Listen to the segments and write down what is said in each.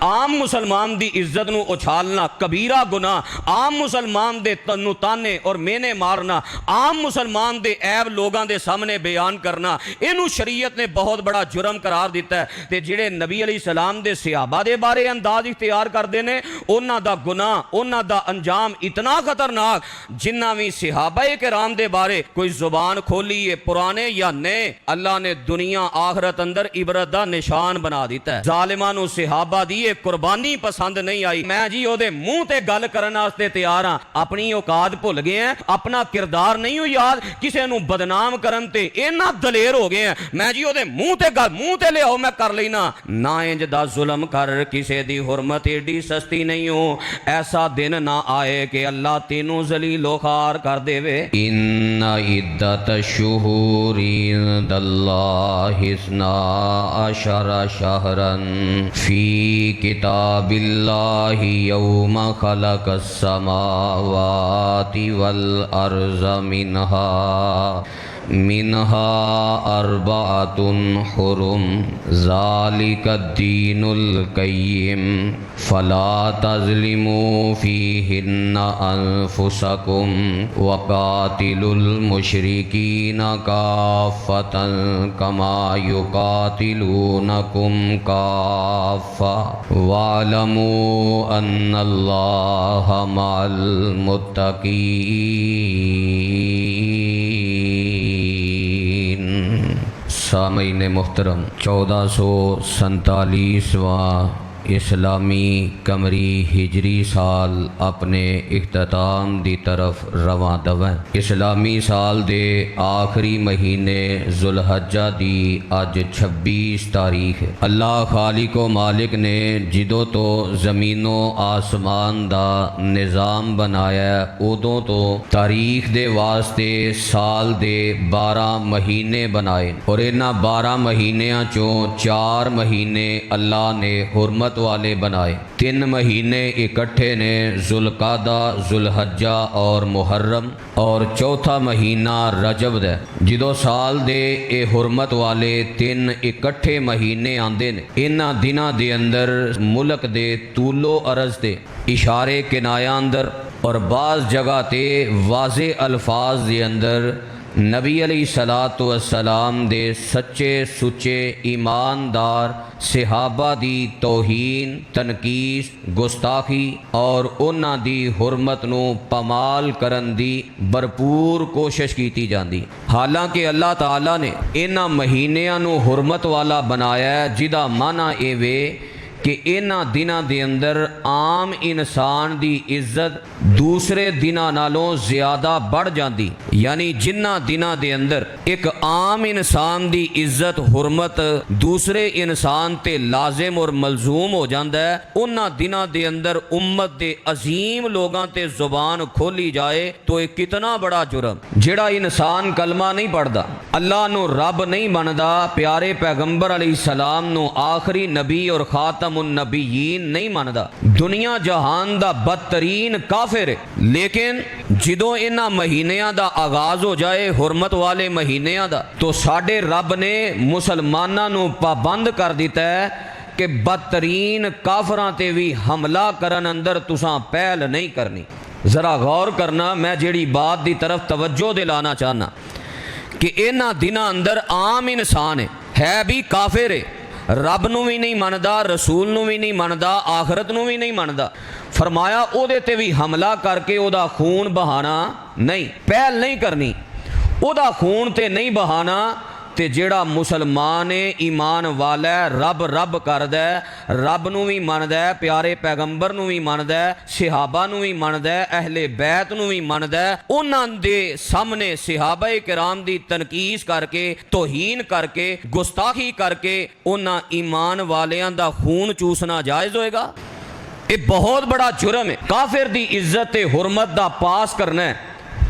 आम मुसलमान दी इज्जत नू उछालना कबीरा गुनाह, आम मुसलमान दे तन्नू ताने और मेने मारना, आम मुसलमान दे ऐब लोगां दे सामने बयान करना, इनू शरीयत ने बहुत बड़ा जुर्म करार दिता है। ते जिहड़े नबी अलैहिस्सलाम दे सहाबा दे बारे अंदाज इख्तियार करते हैं, उन्हां दा गुनाह, उन्हां दा अंजाम इतना खतरनाक, जिन्ना भी सहाबाए किराम दे बारे कोई जुबान खोली है पुराने या नए, अल्लाह ने दुनिया आखरत अंदर इबरत दा निशान बना दिता है। जालिमां नू सहाबा दी ये कुर्बानी पसंद नहीं आई। मैं जी ओदे मुंह ते गल करन वास्ते तैयार हां, अपनी औकात भुल गए हैं, अपना किरदार नहीं हो याद, किसी नू बदनाम करन ते इन्ना दलेर हो गए हैं। मैं जी ओदे मुंह ते गल, मुंह ते लियाओ मैं कर लेना। ना इंज दा जुल्म कर, किसी दी हुरमत एडी सस्ती नहीं हो, ऐसा दिन ना आए कि अल्लाह तेनू जलीलो खार कर देवे। इन्ना इद्दत शुहूरी इंदल्लाहि इस्ना अशरा शहरन फी किताबिल्लाहि यौमा खलकस समावाति वल अर्ज़ मिनहा अर्बाअतुन हुरुम ज़ालिका दीनुल क़य्यिम फला तज़लिमू फ़ीहिन्ना अनफुसकुम वक़ातिलुल मुशरिकीना काफ़्फ़तन कमा युक़ातिलूनकुम काफ़्फ़ा वअलमू अन्नल्लाहा मअल मुत्तक़ीन। सामईन मोहतरम, 1447वां इस्लामी कमरी हिजरी साल अपने इख्तिताम दी तरफ रवां दवैं। इस्लामी साल दे आखिरी महीने जुलहज्जा दी अज 26 तारीख है। अल्लाह खालिको मालिक ने जिदों तो ज़मीनो आसमान दा निज़ाम बनाया, उदों तो तारीख दे वास्ते साल दे 12 महीने बनाए और इन्हां 12 महीनों चों 4 महीने अल्लाह ने हुरमत वाले बनाए। 3 महीने इकट्ठे ने जुल्कादा, जुलहज्जा और मुहर्रम, और चौथा महीना रजब है। जिदों साल दे ए हुरमत वाले 3 इकट्ठे महीने आंदे ने, इन्हां दिनां दे अंदर मुल्क दे तूलो अरज दे इशारे किनाया अंदर और बाज़ जगह ते वाज़े अल्फाज दे अंदर नबी अलैहिस्सलातु वस्सलाम दे सच्चे सुच्चे ईमानदार सहाबा दी तौहीन, तनकीस, गुस्ताखी और उन्हां दी हुरमत नू पमाल करन दी भरपूर कोशिश की जाती। हालांकि अल्लाह ताला ने इन्हां महीनियां नू हुरमत वाला बनाया, जिदा माना ए वे कि इन्हां दिनां दे अंदर आम इंसान दी इज्जत दूसरे दिनां नालों ज़्यादा बढ़ जाती। यानी जिन्हां दिनां दे अंदर एक आम इंसान दी इज्जत हुरमत दूसरे इंसान ते लाजिम और मलजूम हो जाता है, उन्हां दिनां दे अंदर उम्मत दे अजीम लोगां ते जुबान खोली जाए तो ये कितना बड़ा जुर्म। जिहड़ा इंसान कलमा नहीं पढ़दा, अल्लाह नू रब नहीं मनदा, प्यारे पैगंबर अलैहिस्सलाम नू आखिरी नबी और खातम नबीयीन नहीं मानदा, दुनिया जहान दा बदतरीन काफिर है। लेकिन जिदों इन्हां महीनियां दा आगाज हो जाए, हुरमत वाले महीनियां दा, तो साडे रब ने मुसलमानां नू पाबंद कर दिता है कि बदतरीन काफरां ते भी हमला करन अंदर तुसां पहल नहीं करनी। जरा गौर करना, मैं जेड़ी बात दी तरफ तवज्जो दिलाना चाहना कि इन्हां दिनां अंदर आम इंसान है भी काफिर है, रब नू भी नहीं मनदा, रसूल नू भी नहीं मनदा, आखरत नू भी नहीं मनदा। फरमाया ओदे ते भी हमला करके ओदा खून बहाना नहीं, पहल नहीं करनी, ओदा खून ते नहीं बहाना। ते जेड़ा मुसलमान है, ईमान वाला है, रब रब करदा है, रब नू भी मनदा है, प्यारे पैगंबर नू भी मनदा है, सहाबा नू भी मनदा है, अहले बैत नू भी मनदा है, उन्हां दे सामने सहाबाए किराम दी तनकीस करके, तौहीन करके, गुस्ताखी करके उन्हां ईमान वालियां दा खून चूसना जायज़ होएगा? ये बहुत बड़ा जुर्म है। काफिर दी इज्जत ते हुरमत दा पास करना है।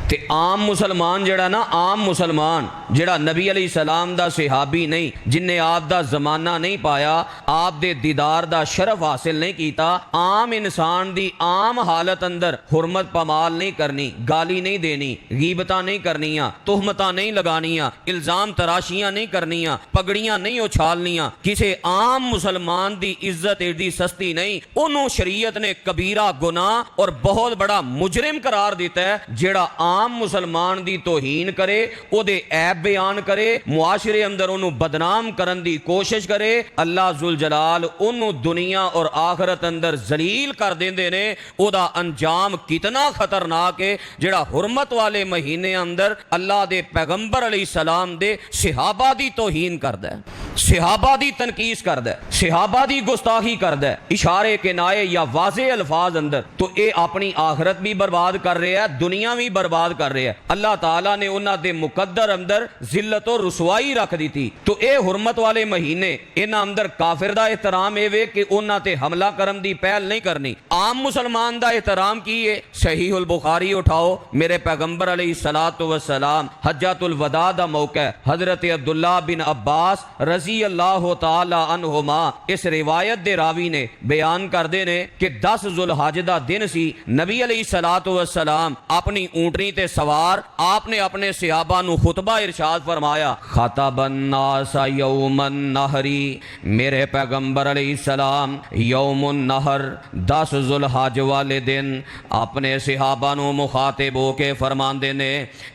ते आम मुसलमान जेड़ा ना, आम मुसलमान जिहड़ा नबी अलैहिस्सलाम दा सहाबी नहीं, जिन्हें आप दा जमाना नहीं पाया, आप दे दीदार दा शरफ हासिल नहीं कीता, आम इंसान दी आम हालत अंदर हुरमत पमाल नहीं करनी, गाली नहीं देनी, गीबतां नहीं करनियां, तुहमतां नहीं लगानियां, इल्जाम तराशियां नहीं करनियां, पगड़ियां नहीं उछालनियां। किसी आम मुसलमान दी इज्जत एडी सस्ती नहीं। उन्होंने शरीयत ने कबीरा गुनाह और बहुत बड़ा मुजरिम करार दिता है, जेड़ा आम मुसलमान दी तोहीन करे, ओदे ऐब बयान करे, मुआशरे अंदर उन्होंने बदनाम करन दी कोशिश करे। अल्लाह जुल जलाल उन्होंने दुनिया और आखरत अंदर जलील कर देंदे ने। ओदा अंजाम कितना खतरनाक है, जेड़ा हुरमत वाले महीने अंदर अल्लाह दे पैगंबर अलैहिस्सलाम दे सहाबा दी तोहीन करदा है, सहाबा दी तनकीस करदा है, सहाबा दी गुस्ताखी करदा है, इशारे किनाए या वाज़े अल्फाज अंदर, तो ये अपनी आखरत भी बर्बाद कर रहे हैं, दुनिया भी बर्बाद कर रहे हैं। अल्लाह ताला ने उन्हां दे मुकद्दर अंदर जिल्लत और रुसवाई रख दी थी। तो ये हुरमत वाले महीने इन्हां अंदर काफिर दा एहतराम एवे कि उन्हां ते हमला करन दी पहल नहीं करनी। आम मुसलमान दा एहतराम की है। सहीहुल बुखारी उठाओ, मेरे पैगंबर अलैहिस्सलातु वस्सलाम हज्जतुल वदा दा मौका, हजरत अब्दुल्लाह बिन अब्बास रजी अल्लाह तआला अन्हुमा इस रिवायत दे रावी ने बयान करदे ने कि 10 जुलहज दा दिन सी। नबी अलैहिस्सलातु वस्सलाम अपनी ऊंटनी ते सवार, आपने अपने सहाबा नु खुतबा इरशाद फरमाया, खतबन नास यौमन नहरी, मेरे पैगंबर अलैहिस्सलाम यौमुन नहर 10 जुलहज वाले दिन अपने सहाबा नु मुखातिब होके फरमांदे ने,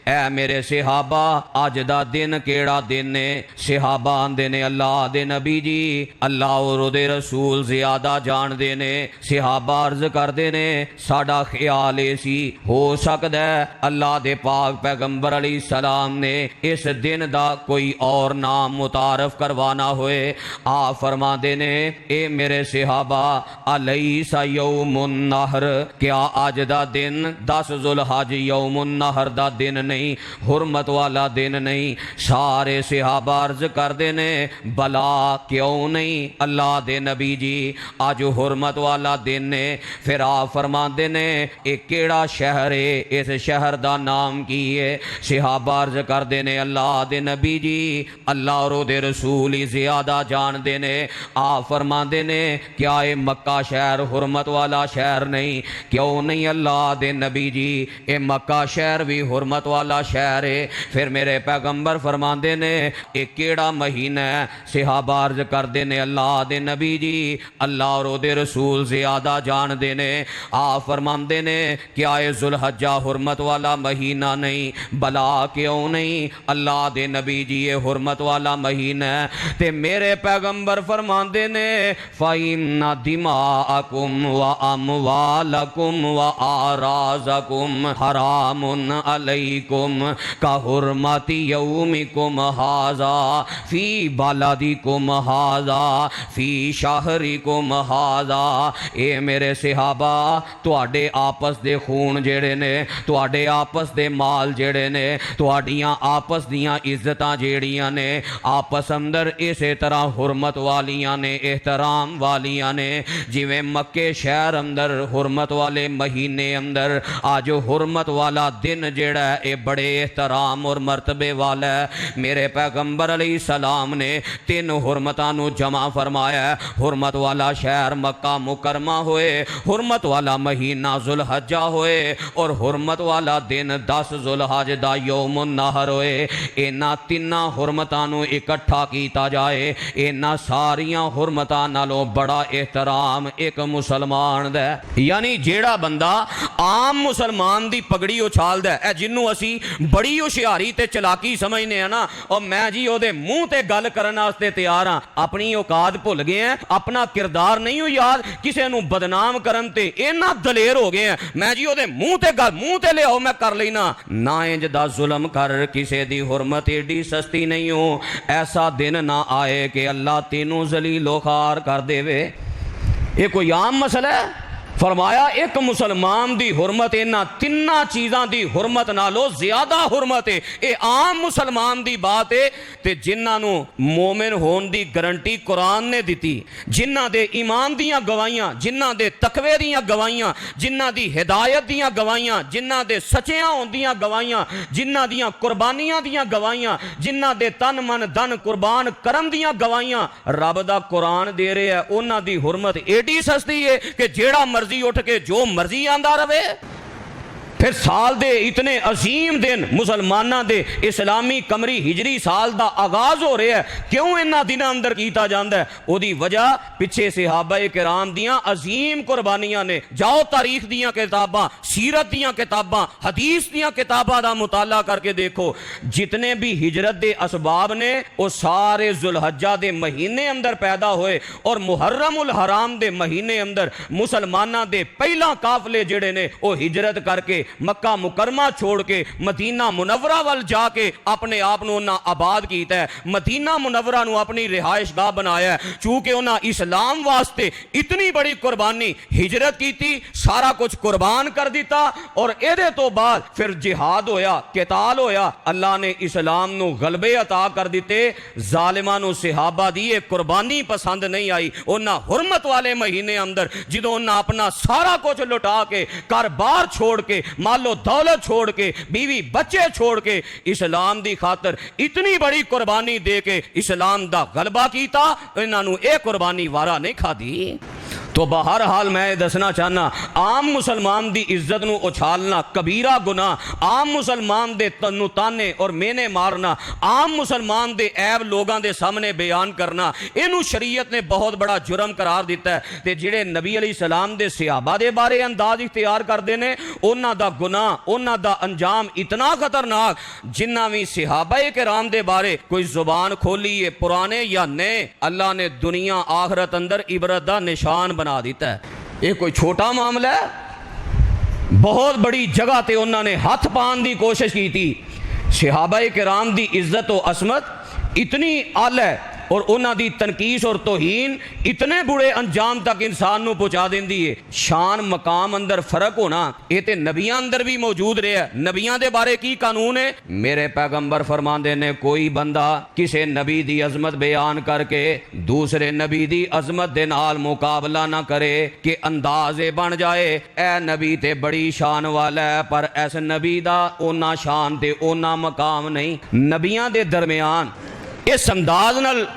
ऐ मेरे सहाबा अज दा दिन केड़ा दिन ने? सहाबा आंदे ने, अल्लाह दे नबी जी, अल्लाह और उहदे रसूल ज्यादा जानदे ने। सहाबा अर्ज करदे ने, साडा ख्याल ए सी हो सकदा है अल्लाह दे पाक पैगंबर अलैहिस्सलाम ने इस दिन दा कोई और नाम मुतारफ करवाना होए। आ फरमांदे ने, ए मेरे सहाबा अलैसा यौमुन नहर, क्या अज दा दिन 10 जुलहज यौमुन नहर दा दिन नहीं, हुरमत वाला दिन नहीं? सारे सहाबा अर्ज करदे ने, भला क्यों नहीं अल्लाह दे नबी जी, अज हुरमत वाला दिन ने। फिर आप फरमांदे ने, एक केड़ा शहर है, इस शहर दा नाम की है? सहाबा अर्ज करदे ने, अल्लाह दे नबी जी, अल्लाह और उहदे रसूल ही ज्यादा जानदे ने। आप फरमांदे ने, क्या ये मक्का शहर हुरमत वाला शहर नहीं? क्यों नहीं अल्लाह दे नबी जी, ये मक्का शहर भी हुरमत वाला शहर है। फिर मेरे पैगंबर फरमांदे ने, एक केड़ा महीना है? सहाबा अर्ज करदे ने, अल्लाह दे नबी जी, अल्लाह और उहदे रसूल ज्यादा जानदे ने। आप फरमांदे ने, क्या ये जुलहज्जा हुरमत वाला महीना नहीं? भला क्यों नहीं अल्लाह दे नबी जी, ये हुरमत वाला महीना है। ते मेरे पैगंबर फरमांदे ने, फ़इन्ना दिमाअकुम व अमवालकुम व आराज़कुम हरामुन अलैकुम का हुरमति यौमिकुम हाज़ा फी बलदिकुम हाज़ा फी शहरिकुम हाज़ा। ए मेरे सहाबा, तुहाडे आपस दे खून जेड़े ने, तुहाडे आपस दे माल जेड़े ने, तुहाडियां आपस दियां इज्जतां जेड़ियां ने, आपस अंदर इसे तरह हुरमत वालियां ने, एहतराम वालियां ने। जिवें मक्के शहर अंदर हुरमत वाले महीने अंदर आज हुरमत वाला दिन जेड़ा है, ये बड़े एहतराम और मर्तबे वाला है। मेरे पैगंबर अलैहिस्सलाम ने 3 हुरमतां नू जमा फरमाया। हुरमत वाला शहर मक्का मुकरमा होए, हुरमत वाला महीना जुलहज्जा होए और हुरमत वाला दिन 10 जुलहज दा यौमुन नहर होए। इन्हां 3 हुरमतां नू इकट्ठा कीता जाए। इन्हां सारियां हुरमतां नालों बड़ा एहतराम एक मुसलमान दा, यानी जेड़ा बंदा आम मुसलमान दी पगड़ी उछालदा है, जिन्नू असी बड़ी होशियारी ते चलाकी समझने हैं ना, और मैं जी ओदे मुंह ते गल करन वास्ते तैयार हाँ। अपनी औकात भुल गए हैं, अपना किरदार नहीं हो याद, किसी नू बदनाम करन ते इन्ना दलेर हो गए हैं। मैं जी ओदे मुंह ते गल, मुंह ते लियाओ मैं कर लेना ना। इंज दा जुल्म कर, किसी दी हुरमत एडी सस्ती नहीं हो। ऐसा दिन ना आए कि अल्लाह तेनू जलीलो खार कर देवे। ये कोई आम मसला है? फरमाया एक मुसलमान दी हुरमत इन्हां तिन्ना चीज़ां दी हुरमत नालों ज़्यादा हुरमत है। ये आम मुसलमान दी बात है ते जिन्हां नूं मोमिन होने दी गारंटी कुरान ने दी, जिन्हां दे ईमान दियां गवाहियां, जिन्हां दे तकवे दियां गवाहियां, जिन्हां दी हिदायत दियां गवाहियां, जिन्हां दे सच्चियां होण दियां गवाहियां, जिन्हां दियां कुर्बानियां दियां गवाहियां, जिन्हां दे तन मन धन कुर्बान करन दियां गवाहियां रब दा कुरान दे रहा है। उन्हां दी हुरमत एडी सस्ती है कि जेड़ा मर्जी उठ के जो मर्जी आंदा रवे। फिर साल दे इतने अजीम दिन मुसलमाना दे इस्लामी कमरी हिजरी साल दा आगाज हो रहा है, क्यों इन्हां दिनां अंदर कीता जांदा है? ओदी वजह पिछे सहाबाए किराम दियां अजीम कुर्बानियां ने। जाओ तारीख दियां किताबां, सीरत दियां किताबां, हदीस दियां किताबां दा मुताला करके देखो, जितने भी हिजरत दे असबाब ने वो सारे जुलहज्जा दे महीने अंदर पैदा होए और मुहर्रम उल हराम दे महीने अंदर मुसलमाना दे पहला काफले जिहड़े ने वो हिजरत करके मक्का मुकरमा छोड़ के मदीना मुनव्वरा वल जाके अपने आप को उन्हें आबाद किया है, मदीना मुनव्वरा नूं अपनी रिहाइश गाह बनाया है। चूंकि उन्हें इस्लाम वास्ते इतनी बड़ी कुर्बानी हिजरत की, सारा कुछ कुर्बान कर दिता और एदे तो बाद फिर जिहाद होया, किताल होया, अल्लाह ने इस्लाम नूं गलबे अता कर दिते। जालिमां नूं सहाबा दी ये कुर्बानी पसंद नहीं आई। उन्हें हुरमत वाले महीने अंदर जदों उन्हें अपना सारा कुछ लुटा के घर बार छोड़ के मालो दौलत छोड़ के बीवी बच्चे छोड़ के इस्लाम दी खातर इतनी बड़ी कुर्बानी दे के इस्लाम दा गलबा कीता, इन्हां नूं ये कुर्बानी वारा नहीं खादी। तो बहर हाल मैं दसना चाहना, आम मुसलमान दी इज्जत नूं उछालना कबीरा गुनाह, आम मुसलमान दे तन्नू ताने और मेने मारना, आम मुसलमान दे ऐब लोगां दे सामने बयान करना, इनू शरीयत ने बहुत बड़ा जुर्म करार दिता है। ते जिहड़े नबी अलैहि सलाम दे सहाबा दे बारे अंदाज इख्तियार करते हैं, उन्हां दा गुनाह, उन्हां दा अंजाम इतना खतरनाक, जिन्हां भी सहाबाए किराम दे बारे कोई जुबान खोली है पुराने या नए, अल्लाह ने दुनिया आखरत अंदर इबरत दा निशान बना दिता है। ये कोई छोटा मामला है? बहुत बड़ी जगह ते उन्होंने हथ पाने की कोशिश की थी। सहाबाए किराम दी इज्जत और असमत इतनी आला है और उन्हां दी तनकीस और तोहीन इतने बुरे अंजाम तक इंसान नूं पहुंचा देंदी है। शान मकाम अंदर फर्क होना ये ते नबियां अंदर भी मौजूद रहा है। नबियां दे बारे की कानून है? मेरे पैगंबर फरमांदे ने कोई बंदा किसी नबी दी अजमत बयान करके दूसरे नबी दी अजमत दे नाल मुकाबला ना करे कि अंदाजे बन जाए ए नबी ते बड़ी शान वाला है, पर इस नबी दा ओना शान ते ओना मकाम नहीं। नबियां दे दरमियान इस अंदाज नाल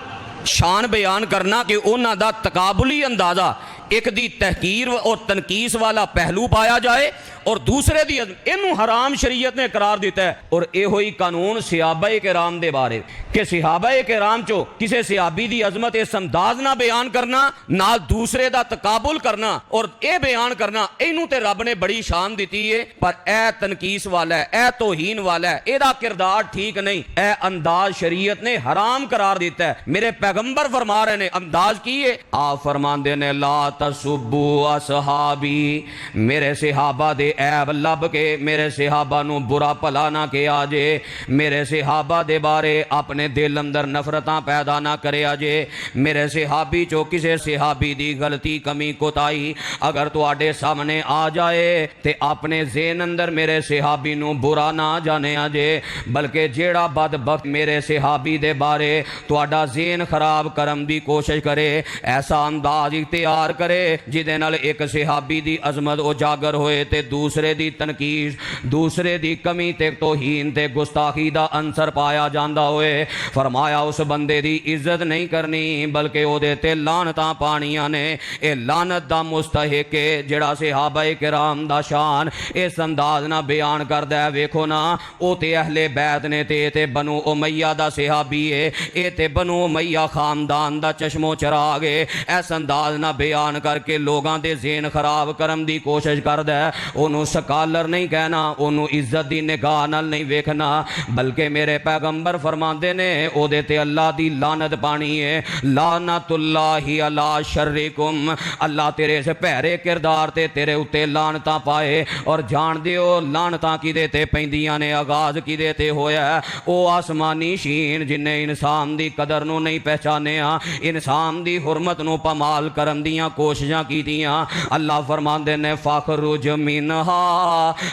शान बयान करना कि उन्हां दा तकाबुली अंदाजा एक दी तहकीर और तनकीस वाला पहलू पाया जाए और दूसरे दी इनू हराम शरीयत ने करार दिता है। और यो ही कानून सहाबाए किराम दे बारे कि सहाबाए किराम चो किसी सहाबी दी अजमत इस अंदाज ना बयान करना, नाल दूसरे दा तकाबुल करना और ये बयान करना, इनू ते रब ने बड़ी शान दी है, पर ए तनकीस वाला है, ए तोहीन वाला है, एदा किरदार ठीक नहीं, ए अंदाज शरीयत ने हराम करार दिता है। मेरे पैगंबर फरमा रहे ने अंदाज की है, आप फरमांदे ने ला तसुब्बू असहाबी, मेरे सहाबा दे ऐब लब के मेरे सहाबा नू बुरा भला ना किया जे, मेरे सहाबा दे बारे अपने दिल अंदर नफरतां पैदा ना करे जे। मेरे सहाबी चो किसी सहाबी दी गलती कमी कोताही अगर तुहाडे सामने आ जाए ते अपने ज़हन अंदर मेरे सहाबी नू बुरा ना जाने जे, बल्कि जेड़ा बदबख्त मेरे सहाबी दे बारे तुहाडा ज़हन खराब करन दी कोशिश करे, ऐसा अंदाज इख्तियार करे जिदे नाल एक सहाबी दी अजमत उजागर होए ते दूसरे दी तनकीस, दूसरे दी कमी ते तोहीन ते गुस्ताखी दा अंसर पाया जांदा होए। फरमाया उस बंदे दी इज्जत नहीं करनी बल्कि ओदे ते लानतां पानियां ने। ए लानत दा मुस्तहिक है जेड़ा सहाबाए किराम दा शान इस अंदाज ना बयान करदा है। वेखो ना ओ ते अहले बैत ने ते बनु उमैया दा सहाबी है, ए ते बनु उमैया खानदान दा चश्मो चराग है। इस अंदाज ना बयान करके लोगां दे ज़हन खराब करन दी कोशिश करदा है। ओनू सकालर नहीं कहना, ओनू इज्जत दी निगाह नाल नहीं वेखना, बल्कि मेरे पैगंबर फरमाते ने ओदे ते अल्लाह दी लानत पानी है। लानतुल्लाहि अला शर्रिकुम, अल्लाह तेरे इस भैरे किरदार ते तेरे उत्ते लानतां पाए। और जान दिओ लानतां किदे ते पैंदियां ने, आगाज किदे ते होया? ओ आसमानी शीन जिन्ने इंसान दी कदर नूं नहीं पहचानिया, इंसान दी हुरमत नूं पमाल करन दियां कोशिशां कीतियां। अल्लाह फरमांदे ने फखरुज मिनहा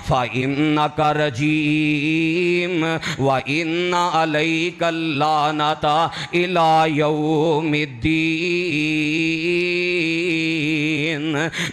फा इन्नका रजीम व इन्ना अलैका लानता इला यौमिद्दीन।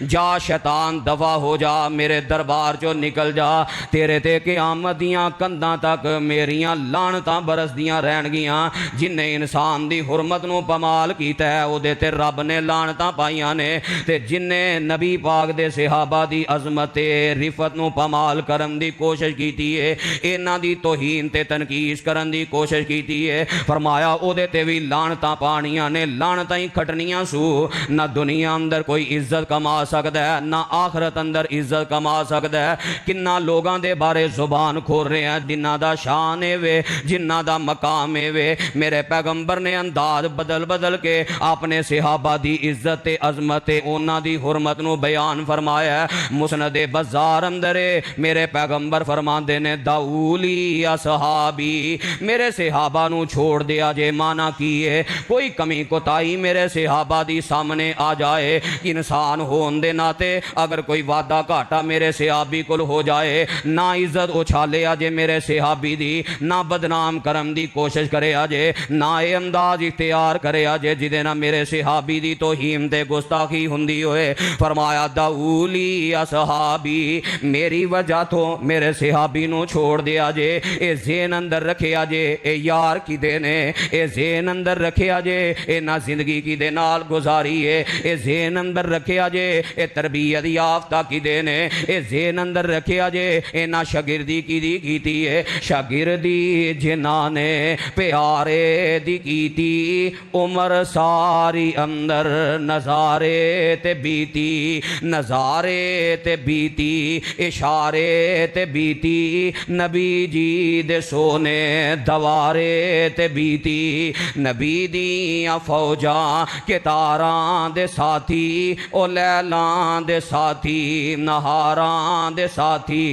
जा शैतान दफा हो जा, मेरे दरबार चो निकल जा, तेरे ते क़यामत दियां कंधां तक मेरियां लानतां बरसदियां रहणगियां। जिन्ने इंसान दी हुरमत नूं पमाल कीता है ओदे ते रब ने लानतां पाईयां ने, ते जिन्ने नबी पाक दे सहाबा दी अजमत ते रिफत नूं पमाल करन दी कोशिश कीती है, इन्हां दी तौहीन ते तनकीस करन दी कोशिश कीती है, फरमाया ओदे ते भी लानतां पाणियां ने, लानतां ही खटनियां सू। ना दुनिया अंदर कोई इज्जत कमा सकदा है, ना आखरत अंदर इज्जत कमा सकदा है। किन्ना लोगां दे बारे जुबान खोल रहे हैं जिन्हां दा शान है वे, जिन्हां दा मकाम है वे। मेरे पैगंबर ने अंदाज बदल बदल के अपने सहाबा दी इज्जत ते अजमत ते उन्हां दी हुरमत नूं बयान फरमाया। मुस्नद बाजार अंदर मेरे पैगंबर फरमांदे ने दाऊली असहाबी, मेरे सहाबा नूं छोड़ दिया जे। माना की है कोई कमी कोताही मेरे सहाबा दी सामने आ जाए, इंसान होने दे नाते अगर कोई वादा घाटा मेरे सहाबी कोल हो जाए, ना इज्जत उछाले अजे मेरे सहाबी दी, ना बदनाम करन दी कोशिश करे अजे, ना ये अंदाज इख्तियार करे अजे जिदे ना मेरे सहाबी दी तौहीन ते गुस्ताखी हुंदी होए। फरमाया दाऊली असहाबी, मेरी वजह तो मेरे सहाबी नूं छोड़ दिया जे। ए ज़हन अंदर रखिया जे ए यार किदे ने, ए ज़हन अंदर रखिया जे ए ना जिंदगी किदे नाल गुजारी है, ए ज़हन अंदर रखिया जे ए तरबियत याफ्ता किदे ने, ए ज़हन अंदर रखिया जे ए ना शागिर्दी किदी कीती है। शागिर्दी जिन्हां ने प्यारे दी कीती, उमर सारी अंदर नज़ारे ते बीती, नज़ारे ते बीती, इशारे ते बीती, नबी जी दे सोने दवारे ते बीती, नबी दियां फौजां कितारां दे साथी, ओ लैलां दे साथी, नहारां दे साथी,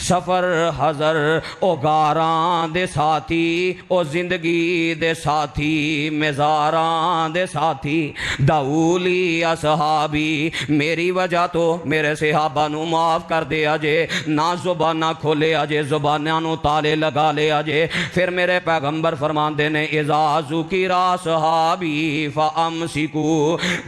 सफर हजर ओ गारां दे साथी, ओ जिंदगी दे साथी, मेज़ारां दे साथी। दाऊली असहाबी, मेरी वजह तो मेरे सहाबा नूं माफ कर दिया जे, ना जुबाना खोले अजे, जुबाना नूं ताले लगा ले अजे। फिर मेरे पैगंबर फरमांदे ने इज़ा ज़ुकिरा सहाबी फ़अमसिकू,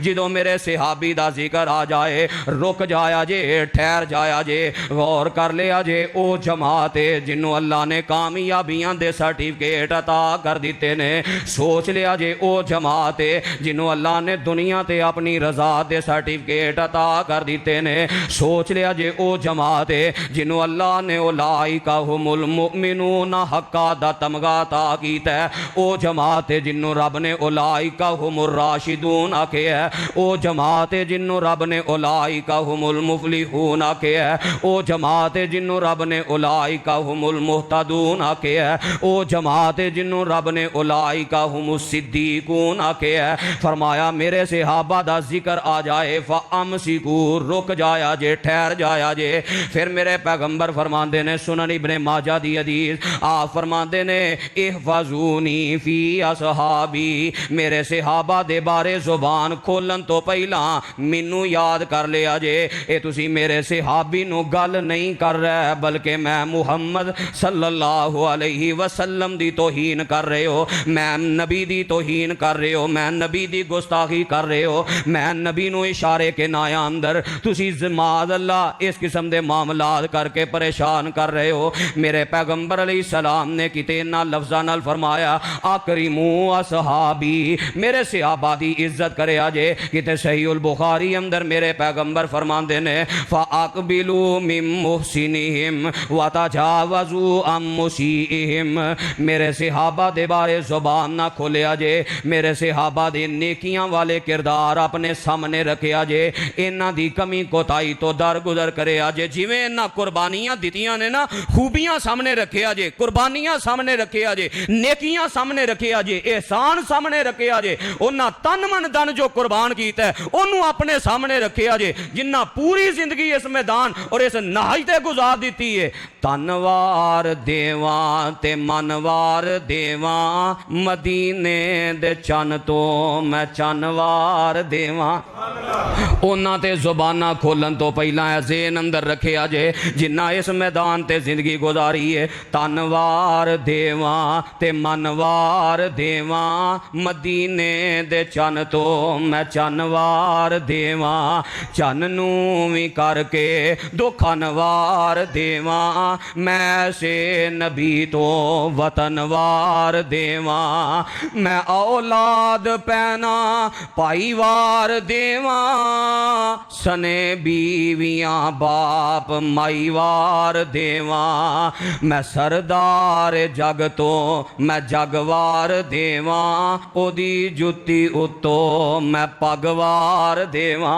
जदों मेरे सहाबी दा जिक्र आ जाए रुक जाया जे, ठहर जाया जे, गौर कर लिया जे। ओ जमात जिन्हों अल्लाह ने कामयाबियां दे सर्टिफिकेट अता कर दिते ने, सोच लिया जे ओ जमात जिन्हों अल्लाह ने दुनिया ते अपनी रजा दे सर्टिफिकेट अता कर दिते ने, सोच लिया जे ओ जमात जिन्हों अल्लाह ने उलाइका हुमुल मुमिनून हक्का दा तमगा अता कीता है, ओ जमात जिन्हों रब ने उलाइका हुमुर राशिदून आखे है, ओ जमात जिन्हों रब ने उलाइका हुमुल मुफलिहून आखे है, ओ जमात जिन्हों रब ने उलाइका हुमुल मुहतदून आखे है, ओ जमात जिन्हों रब ने उलाइका हुमुस सिद्दीकून आखे है। फरमाया मेरे सहाबा दा जिक्र आ जाए फ़अमसिकू, रुक जाया जे, ठहर जाया जे। फिर मेरे पैगंबर फरमांदे ने सुनन इब्ने माजा दी हदीस, आप फरमांदे ने इहफज़ूनी फी असहाबी, मेरे सहाबा दे बारे जुबान खोलन तो पहला मैनू याद कर लिया जे। ए तुसी मेरे सहाबी नू गल नहीं कर रहे बल्कि मैं मुहम्मद सल्लल्लाहु अलैहि वसल्लम दी तौहीन कर रहे हो, मैं नबी दी तौहीन कर रहे हो, मैं नबी दी गुस्ताखी कर रहे हो, मैं नबी नू इशारे के नाया अंदर तुसी ज़माद अल्लाह इस किस्म दे मामलात करके परेशान कर रहे हो। मेरे पैगंबर अलैहिस्सलाम ने किते ना लफ्ज़ां नाल फरमाया अकरिमू असहाबी, मेरे सहाबा दी इज्जत करे अजे। किते सहीहुल बुखारी अंदर मेरे पैगंबर फरमाते ने फ़अक़बिलू मिन मुहसिनिहिम व तजावज़ू अन मुसीइहिम। मेरे सहाबा दे बारे ज़ुबान ना खोलिया जे, मेरे सहाबा दे नेकियां वाले किरदार अपने सामने रखिया जे, इन्हां दी कमी कोताही तो दरगुजर करिया जे। जिवें इन्हां कुर्बानियां दित्तियां ने ना, खूबियां सामने रखिया जे, कुर्बानियां सामने रखिया जे, नेकियां सामने रखिया जे, एहसान सामने रखिया जे। उन्हां तन मन धन जो कुर्बान कीता ओनू अपने सामने रखिया जे, जिन्ना पूरी जिंदगी इस मैदान और इस नहाई ते गुजार दी है। तनवार देवा ते मनवार देवा, मदीने दे चन तो मैं चनवार देवा। उन्हां ते जुबाना खोलन तो पहला ज़हन अंदर रखिया जे, जिन्ना इस मैदान ते जिंदगी गुजारी है। तनवार देवा ते मनवार देवा, मदीने दे चन तो मैं चनवार देवा। चन नू भी करके दुखनवार देवा, मैं से नबी तो वतनवार देवा। मैं औलाद पैना पाईवार देवा, सने बीवियां बाप माईवार देवा। मैं सरदार जग तो मैं जगवार देवा, ओदी जुत्ती उत्तो मैं पगवार देवा।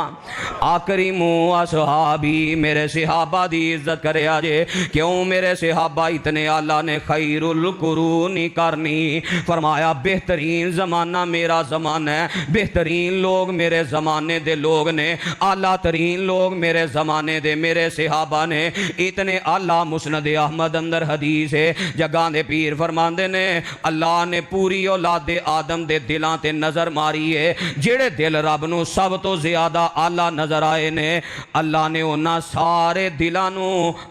आखरी मुँह असहाबी मेरे सहाबा दी इज्जत करया जे, क्यों मेरे सहाबा इतने आला ने खैरुल कुरूनी करनी फरमाया। बेहतरीन ज़माना मेरा ज़माना है, बेहतरीन लोग मेरे ज़माने दे लोग ने, आला तरीन लोग मेरे ज़माने दे मेरे सहाबा ने। इतने आला मुस्नद अहमद अंदर हदीस है, जगह दे पीर फरमाते ने अल्लाह ने पूरी औलाद आदम दे दिलां ते नज़र मारी है। जेड़े दिल रब नू सब तो ज़्यादा आला नज़र आए ने, अल्लाह ने उन्हां सारे दिलां नू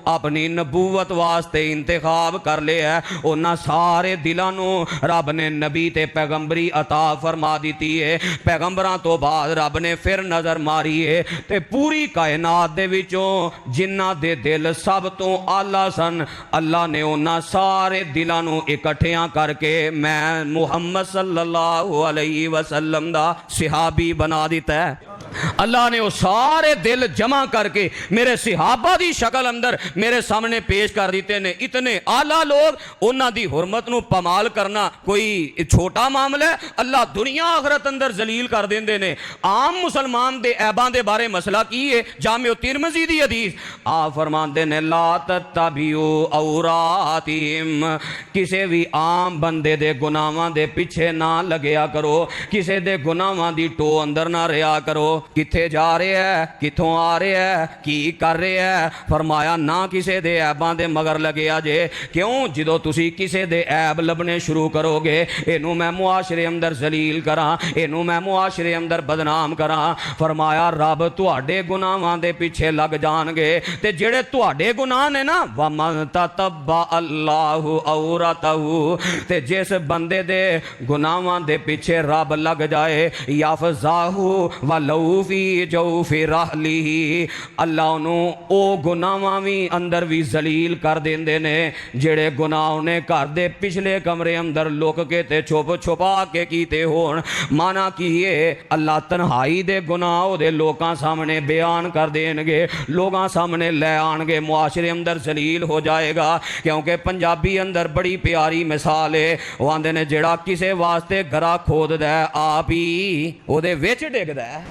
अपनी नबूवत वास्ते इंतखाब कर लिया है। उन्हां सारे दिलां नू रब ने नबी ते पैगंबरी अता फरमा दी है। पैगंबरां तो बाद रब ने फिर नज़र मारी है ते पूरी कायनात दे विचों जिन्हां दे दिल सब तो आला सन, अल्लाह ने उन्हां सारे दिलां नू इकट्ठियां करके मैं मुहम्मद सल्लल्लाहु अलैहि वसल्लम दा सहाबी बना दिता है। अल्लाह ने वो सारे दिल जमा करके मेरे सहाबा दी शक्ल अंदर मेरे सामने पेश कर दिते ने। इतने आला लोग, उन्हां दी हुरमत नू पमाल करना कोई छोटा मामला है? अल्लाह दुनिया आखरत अंदर जलील कर देंदे ने। आम मुसलमान दे ऐबां दे बारे मसला की है? जामे तिरमिज़ी दी हदीस आ फरमांदे ने ला तत्तबिउ औरातिहिम, किसे भी आम बंदे दे गुनाहां दे पिछे ना लगया करो, किसे दे गुनाहां दी टो अंदर ना रहा करो। किथे जा रहे है, किथों आ रहे है, की कर रहे है? फरमाया ना किसे दे ऐबां दे मगर लगे जे। क्यों? जो तुसी किसे दे ऐब लभने शुरू करोगे, इनू मैं मुआशरे अंदर जलील करा, इनू मैं मुआशरे अंदर बदनाम करा। फरमाया रब तुहाडे गुनाहां दे पिछे लग जाणगे ते जेड़े तुहाडे गुनाह ने ना, वमन ततब्बा अल्लाहु औरतहु, ते जिस बंदे दे गुनाहां दे पिछे रब लग जाए, याफजाहु वलौ फी जौफि रहलिही, अल्लाह उन्हों ओ गुनाहां भी अंदर भी जलील कर देंदे ने जेड़े गुनाह ने घर दे पिछले कमरे अंदर लुक के ते छुप छुपा के कीते होण। माना की ये अल्लाह तन्हाई दे गुनाह ओदे लोकां सामने बयान कर देंगे, लोगां सामने लै आणगे, मुआशरे अंदर जलील हो जाएगा। क्योंकि पंजाबी अंदर बड़ी प्यारी मिसाल है, वो आंदे ने जेड़ा किसे वास्ते गरा खोददा आप ही ओदे विच डिगदा है।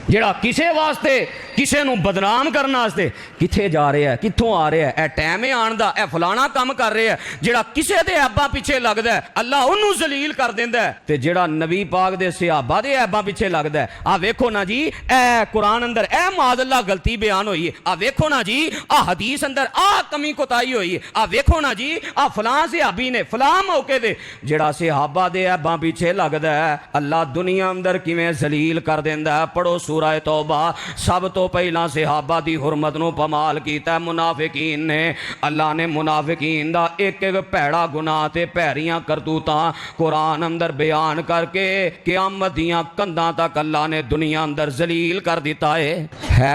जेड़ा किसे वास्ते किसे नू बदनाम करने वास्ते किथे जा रहा है, कित्थों आ रहा है, ए टाइम है आण दा, ए फलाना काम कर रहा है, जेड़ा किसे दे ऐबां पिछे लगदा है अल्लाह उन्नू जलील कर देंदा है। ते जेड़ा नबी पाक दे सहाबा दे ऐबां पिछे लगदा है, आ वेखो ना जी ए कुरान अंदर ए माज़अल्लाह गलती बयान होई है, आ वेखो ना जी आ हदीस अंदर आ कमी कोताही होई है, आ वेखो ना जी आ फलां सहाबी ने फलां मौके दे जेड़ा सहाबा दे ऐबां पिछे लगदा है, अल्लाह दुनिया अंदर किवें जलील कर देंदा है। पढ़ो सूरह तौबा, सब तो तो पहला सहाबा दी हुरमत नूं पमाल कीता मुनाफिकीन ने। अल्लाह ने मुनाफिकीन दा एक एक भैड़ा गुनाह ते भैड़ियां करतूतां कुरान अंदर बयान करके क़यामत दियां कंधां तक अल्लाह ने दुनिया अंदर जलील कर दिता है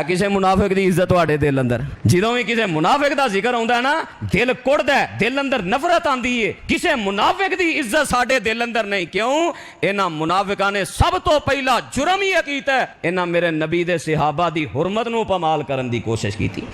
किसे मुनाफिक दी इज्जत तुहाडे दिल अंदर? जदों भी किसे मुनाफिक दा जिक्र आउंदा है ना, दिल कुड़दा है, दिल अंदर नफरत आंदी है। किसे मुनाफिक दी इज्जत साडे दिल अंदर नहीं। क्यों? इन्हां मुनाफिकां ने सब तो पहला जुर्म ही कीता है, इन्हां मेरे नबी दे सहाबा दी हुरमत नूं पमाल करन दी कोशिश की थी।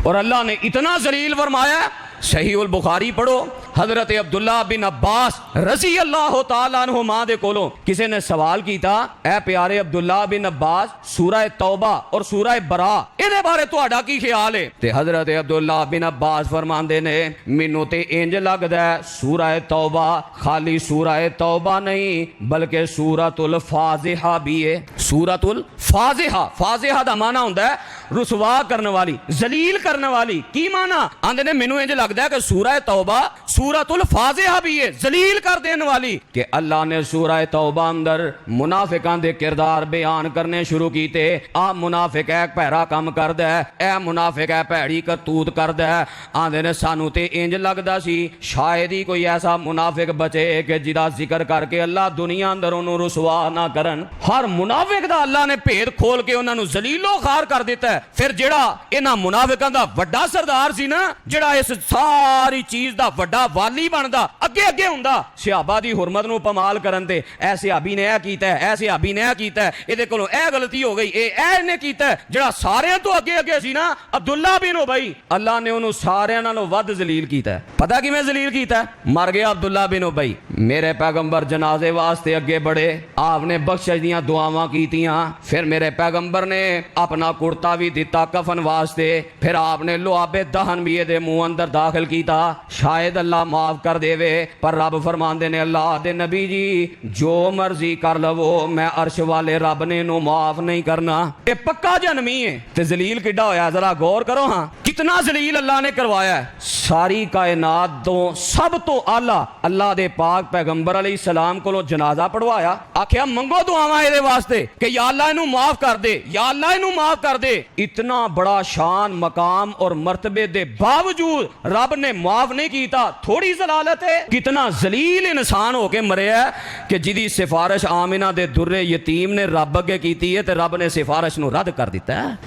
और अल्लाह ने इतना जलील फरमाया। सही उल बुखारी पढ़ो, हजरत अब्दुल्ला बिन अब्बास रजी अल्लाह तआला अन्हुमा दे कोलों किसी ने सवाल किया, ऐ प्यारे अब्दुल्ला बिन अब्बास, सूरह तौबा और सूरह बरा इहदे बारे तुहाडा की ख्याल है? ते हजरत अब्दुल्ला बिन अब्बास फरमांदे ने, मैनू ते इंज लगदा है सूरह तौबा खाली सूरह तौबा नहीं बल्कि सूरतुल फाज़िहा भी है। सूरतुल फाज़िहा, फाज़िहा दा माना हुंदा है रुसवा करने वाली, जलील करने वाली। की माना? आंदे ने मैनू इंज लगदा है कि सूरह तौबा सूरतुल फाज़िहा भी है, जलील कर देने वाली। कि अल्लाह ने सूरह तौबा अंदर मुनाफिकां दे किरदार बयान करने शुरू कीते। आ मुनाफिक है भैड़ा काम करदा है, ए मुनाफिक है भैड़ी करतूत करदा है। आंदे ने सानू ते इंज लगदा सी शायद ही कोई ऐसा मुनाफिक बचे कि जिदा जिक्र करके अल्लाह दुनिया अंदर उन्होंने रुसवा ना करन। हर मुनाफिक दा अल्लाह ने भेद खोल के उन्होंने जलीलो खार कर दिता है। फिर जेड़ा इन्हां मुनाफिकां दा वड्डा सरदार सी ना, जेड़ा इस सारी चीज दा वड्डा वाली बनदा अगे अगे हुंदा सहाबा दी हुरमत नूं पमाल करन ते, ऐ सहाबी ने ऐ कीता है, ऐ सहाबी ने ऐ कीता है, इहदे कोलों ऐ गलती हो गई, ऐ इहने कीता है। जेड़ा सारियां तो अगे अगे सी ना अब्दुल्ला बिन उबई, अल्लाह ने उन्होंने सारियां नालों वध जलील कीता है। पता किवें जलील कीता है? मर गया अब्दुल्ला बिन उबई, मेरे पैगंबर जनाजे वास्ते अगे बढ़े, आपने बख्शिश दियां दुआवां कीतियां, फिर मेरे पैगंबर ने अपना कुर्ता भी दिता कफन वास्ते, फिर आपने लुआबे दहन भी ये मुंह अंदर दाखिल किया, शायद अल्लाह माफ कर देवे। पर रब फरमांदे ने, अल्लाह दे नबी जी जो मर्जी कर लवो, मैं अर्श वाले रब ने नू माफ नहीं करना। ये पक्का जन्मी है। ते जलील किड्डा होया जरा गौर करो। हाँ, कितना जलील अल्लाह ने करवाया है। सारी कायनात तो सब तो आला अल्लाह दे पाक पैगंबर अलैहिस्सलाम कोलों जनाजा पढ़वाया, आखिया मंगो दुआवां इहदे वास्ते कि या अल्लाह इनू माफ कर दे, या अल्लाह इनू माफ कर दे। इतना बड़ा शान मकाम और मर्तबे दे बावजूद रब ने माफ नहीं कीता, थोड़ी जलालत है। कितना जलील इंसान होके मरिया कि जिदी सिफारिश आमिना दे दुर्रे यतीम ने रब अगे कीती है ते रब ने सिफारिश नू रद्द कर दिता है।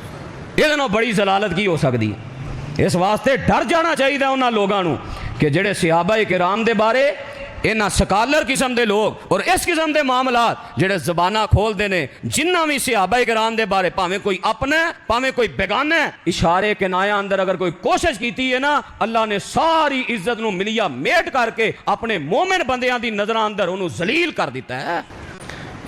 इहदे नालों बड़ी जलालत की हो सकती है? इस वास्ते डर जाना चाहिए उन्होंने लोगों को कि जेड़े सहाबा किराम दे बारे इन्हां स्कॉलर किस्म के लोग और इस किस्म के मामलात जेड़े जबाना खोलते हैं, जिन्ना भी सहाबा किराम के बारे भावें कोई अपना है भावें कोई बेगाना है, इशारे किनाया अंदर अगर कोई कोशिश की है ना, अल्लाह ने सारी इज्जत नूं मिलिया मेट करके अपने मोमिन बंदियां दी नज़रां अंदर उन्होंने जलील कर दिता है।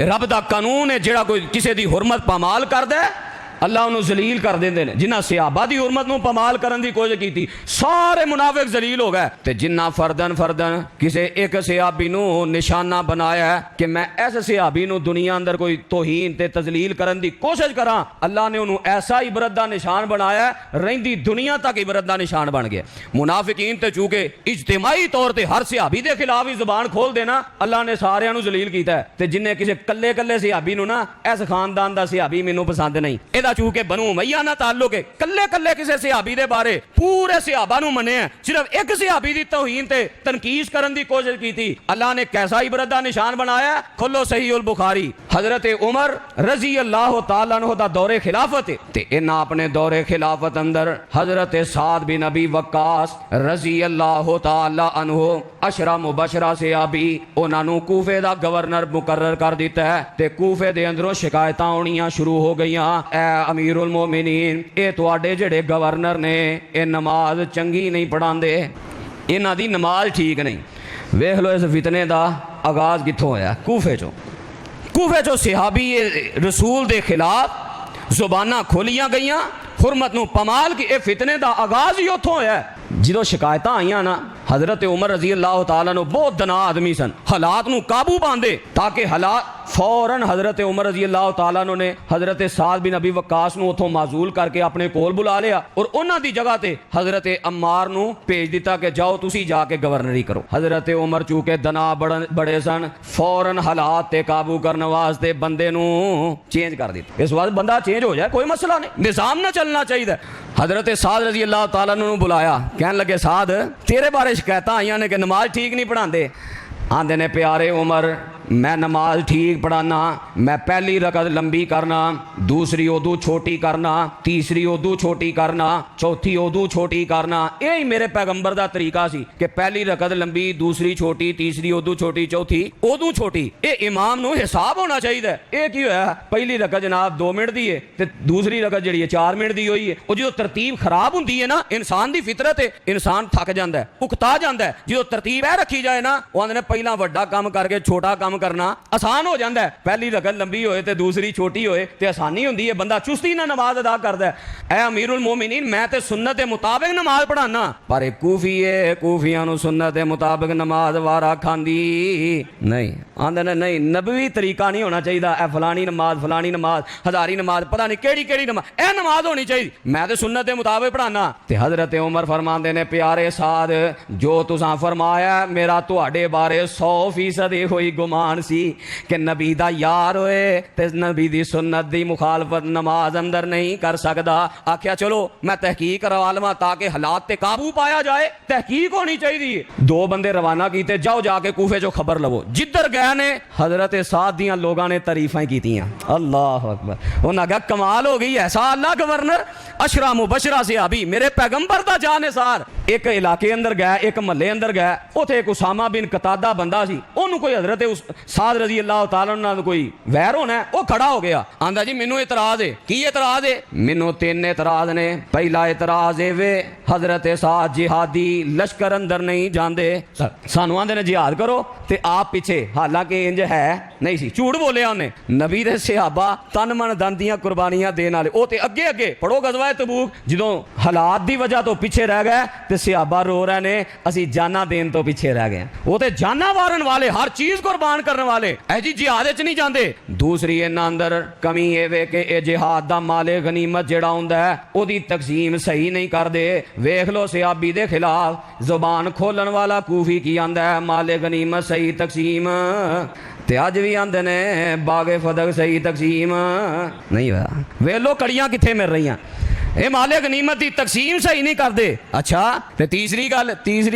रब दा कानून है, जेड़ा कोई किसी दी हुरमत पामाल करदा है अल्लाह उन्होंने जलील कर देंदे ने। जिन्ना सहाबा दी हुरमत नूं पमाल करन दी कोशिश की थी, सारे मुनाफिक जलील हो गए। ते जिन्ना फरदन फरदन किसी एक सहाबी नूं निशाना बनाया है कि मैं इस सहाबी नूं दुनिया अंदर कोई तौहीन ते तजलील करन दी कोशिश करा, अल्लाह ने उन्होंने ऐसा इबरत दा निशान बनाया, रहिंदी दुनिया तक इबरत दा निशान बन गया। मुनाफिकीन ते चूंकि इज्तिमाई तौर पर हर सहाबी के खिलाफ ही जबान खोल देना, अल्लाह ने सारियां नूं जलील कीता है। ते जिन्ने किसी कल्ले कल्ले सहाबी नूं ना, इस खानदान दा सहाबी मैनूं पसंद नहीं, चूंकि बनु उमैया ना ताल्लुक है, कल्ले कल्ले किसी सहाबी दे बारे पूरे सहाबा नूं मने, सिर्फ एक सहाबी दी तौहीन ते तनकीस करन दी कोशिश की थी। अल्लाह ने कैसा इबरत दा निशान बनाया? खोलो सही उल बुखारी, हजरत उमर रजी अल्लाह तआला अन्हु दा दौरे खिलाफत है ते इन्हां अपने दौरे खिलाफत अंदर हजरत साद बिन अबी वक्कास रजी अल्लाह तआला अन्हु अशरा मुबशरा सहाबी, उन्हां नूं कूफे दा गवर्नर मुकर्रर कर दिता है ते कूफे दे अंदरों शिकायतां आउणियां शुरू हो गईयां। अमीरुल मोमिनीन, ये तुहाडे जेड़े गवर्नर ने ये नमाज चंगी नहीं पढ़ाते, इन्हां दी नमाज ठीक नहीं। वेख लो इस फितने का आगाज कित्थों होया? कूफे चो। कूफे चो सहाबी रसूल दे खिलाफ जुबाना खोलियां गईयां, हुरमत नूं पमाल की। ये फितने का आगाज ही उत्थों होया। जो शिकायतां आईयां ना, हज़रत उमर रजी अल्लाह तआला नो बहुत दना आदमी सन, हालात नू काबू पांदे ताकि हालात फौरन हज़रत उमर रजी अल्लाह तआला नो ने हज़रत साद बिन अबी वक्कास नू उथों माजूल करके अपने कोल बुला लिया और उन्हां दी जगह ते हज़रत अम्मार नू भेज दिता कि जाओ तुसी जाके गवर्नरी करो। हज़रत उमर चूंकि दना बड़े सन, फौरन हालात ते काबू करने वास्ते बंदे नू चेंज कर दिता। इस बात बंदा चेंज हो जाए कोई मसला नहीं, निज़ाम ना चलना चाहिए। हज़रत साद रजी अल्लाह तआला नू बुलाया, कहन लगे साद तेरे बारे शिकायत आईयां ने कि नमाज ठीक नहीं पढ़ाते। आंदे ने प्यारे उमर मैं नमाज ठीक पढ़ाना, मैं पहली रकत लंबी करना, दूसरी उदू छोटी करना, तीसरी उदू छोटी करना, चौथी उदू छोटी करना। यही मेरे पैगंबर का तरीका सी कि पहली रकत लंबी, दूसरी छोटी, तीसरी उदू छोटी, चौथी उदू छोटी। ये इमाम नू हिसाब होना चाहिए। ये की होया, पहली रकत जनाब 2 मिनट दी है ते दूसरी रकत जिहड़ी है 4 मिनट दी होई है। वो जो तरतीब खराब हुंदी है ना, इंसान की फितरत है, इंसान थक जाता है, उकता जाता है। जो तरतीब है रखी जाए ना, वो आंदे ने पहला वड्डा काम करके छोटा काम करना आसान हो जाता है। पहली रकत लंबी होए ते दूसरी छोटी होए ते आसानी होंदी है, बंदा चुस्ती ना नमाज अदा करता है। ऐ अमीरुल मोमिनीन मैं ते सुन्नत के मुताबिक नमाज पढ़ाना, पर एक कूफी है, कूफियां नू सुन्नत के मुताबिक नमाज वारा खांदी नहीं। आंदे ने नहीं, नबवी तरीका नहीं होना चाहिए। ऐ फलानी नमाज हजारी नमाज पता नहीं केड़ी केड़ी नमाज, ऐ नमाज होनी चाहिए, मैं ते सुन्नत के मुताबिक पढ़ाना। ते हजरत उमर फरमांदे ने प्यारे साद जो तुसां फरमाया मेरा तुहाडे बारे 100% इहो ही गुमान सी कि नबी दा यार होए ते नबी दी सुन्नत दी मुखालफत नमाज अंदर नहीं कर सकदा। आख्या चलो मैं तहकीक करवा लवां ताकि हालात ते काबू पाया जाए। तहकीक होनी चाहिए। 2 बंदे रवाना कीते, जाओ जाके कूफे जो खबर लवो। जिधर गए ने हजरत साद दियां लोगां ने तारीफां कीतियां। अल्लाह अकबर। उन्हां कहा कमाल हो गई, ऐसा अल्लाह गवर्नर अशरा मुबशरा से अभी मेरे पैगंबर दा जानिसार। एक इलाके अंदर गया, एक महल्ले अंदर गया, उथे एक उसामा बिन कतादा बंदा सी, ओनू कोई हजरत साद रजी अल्लाह तआला नाल कोई वैर होना है। वो खड़ा हो गया, आंदा जी मैनू इतराज है। की इतराज है? मैनू 3 इतराज ने। पहला इतराज है वे हजरत साद जिहादी लश्कर अंदर नहीं जाते, सानू आंदे ने जिहाद करो ते आप पीछे, हालांकि इंज है नहीं सी, झूठ बोलिया उन्हें। नबी दे सहाबा तन मन धन दियां कुर्बानियां देने वाले, वो ते अगे अगे पढ़ो गज़वा तबूक, जदों हालात दी वजह तो पीछे रह गए ते सहाबा रो रहे ने असी जाना देन तो पीछे रह गए। वो ते जाना वारन वाले, हर चीज कुर्बान करने वाले, ऐ जी जिहाद च नहीं जाते। दूसरी इन्हां अंदर कमी ये वे कि ये जिहाद दा माले गनीमत जिहड़ा हुंदा है ओदी तकसीम सही नहीं करदे। वेख लो सहाबी दे खिलाफ जुबान खोलन वाला कूफी की आंदा है माले गनीमत सही तकसीम, ते अज भी आंदे ने बागे फदक सही तकसीम नहीं होया। वे लो कड़ियां कित्थे मिल रही, ये माले गनीमत की तकसीम सही नहीं करते। अच्छा ते तीसरी